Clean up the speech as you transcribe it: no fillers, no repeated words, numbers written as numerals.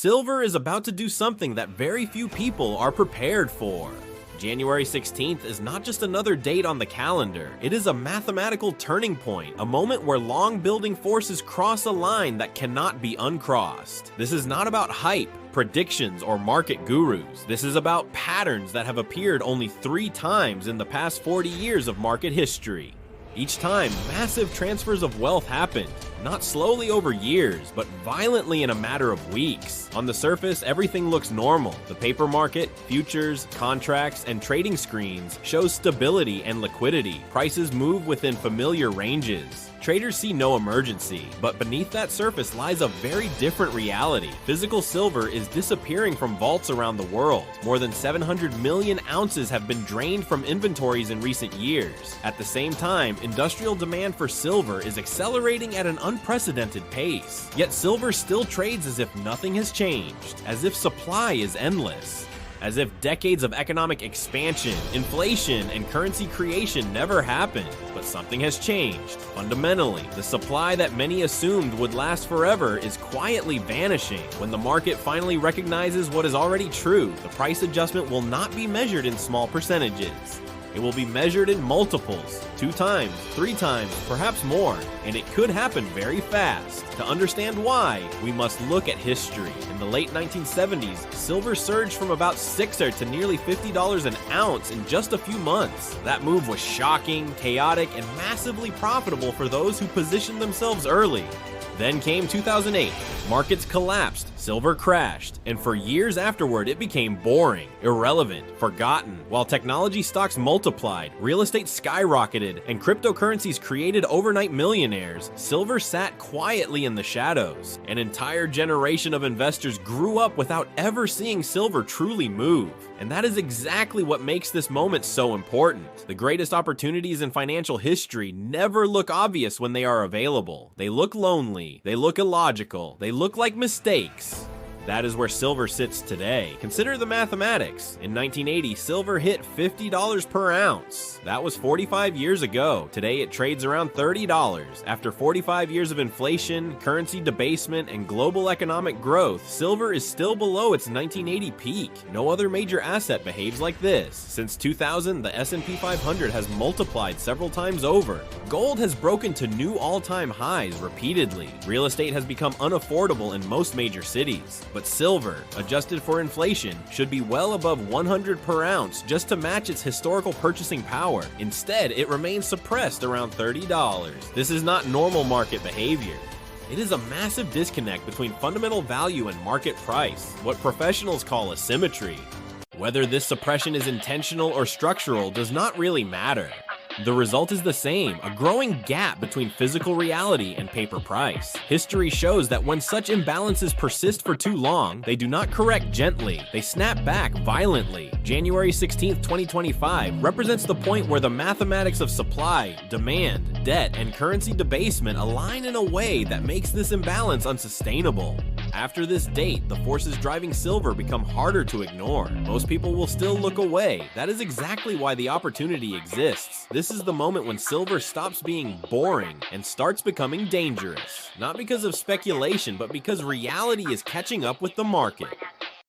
Silver is about to do something that very few people are prepared for. January 16th is not just another date on the calendar, it is a mathematical turning point, a moment where long-building forces cross a line that cannot be uncrossed. This is not about hype, predictions, or market gurus. This is about patterns that have appeared only 3 times in the past 40 years of market history. Each time, massive transfers of wealth happened, not slowly over years, but violently in a matter of weeks. On the surface, everything looks normal. The paper market, futures, contracts, and trading screens show stability and liquidity. Prices move within familiar ranges. Traders see no emergency, but beneath that surface lies a very different reality. Physical silver is disappearing from vaults around the world. More than 700 million ounces have been drained from inventories in recent years. At the same time, industrial demand for silver is accelerating at an unprecedented pace. Yet silver still trades as if nothing has changed, as if supply is endless. As if decades of economic expansion, inflation, and currency creation never happened. But something has changed. Fundamentally, the supply that many assumed would last forever is quietly vanishing. When the market finally recognizes what is already true, the price adjustment will not be measured in small percentages. It will be measured in multiples, 2 times, 3 times, perhaps more, and it could happen very fast. To understand why, we must look at history. In the late 1970s, silver surged from about $6 to nearly $50 an ounce in just a few months. That move was shocking, chaotic, and massively profitable for those who positioned themselves early. Then came 2008. Markets collapsed, silver crashed, and for years afterward it became boring, irrelevant, forgotten. While technology stocks multiplied, real estate skyrocketed, and cryptocurrencies created overnight millionaires, silver sat quietly in the shadows. An entire generation of investors grew up without ever seeing silver truly move. And that is exactly what makes this moment so important. The greatest opportunities in financial history never look obvious when they are available. They look lonely, they look illogical, they look like mistakes. That is where silver sits today. Consider the mathematics. In 1980, silver hit $50 per ounce. That was 45 years ago. Today it trades around $30. After 45 years of inflation, currency debasement, and global economic growth, silver is still below its 1980 peak. No other major asset behaves like this. Since 2000, the S&P 500 has multiplied several times over. Gold has broken to new all-time highs repeatedly. Real estate has become unaffordable in most major cities. But silver, adjusted for inflation, should be well above 100 per ounce just to match its historical purchasing power. Instead, it remains suppressed around $30. This is not normal market behavior. It is a massive disconnect between fundamental value and market price, what professionals call asymmetry. Whether this suppression is intentional or structural does not really matter. The result is the same, a growing gap between physical reality and paper price. History shows that when such imbalances persist for too long, they do not correct gently, they snap back violently. January 16, 2025 represents the point where the mathematics of supply, demand, debt, and currency debasement align in a way that makes this imbalance unsustainable. After this date, the forces driving silver become harder to ignore. Most people will still look away. That is exactly why the opportunity exists. This is the moment when silver stops being boring and starts becoming dangerous. Not because of speculation, but because reality is catching up with the market.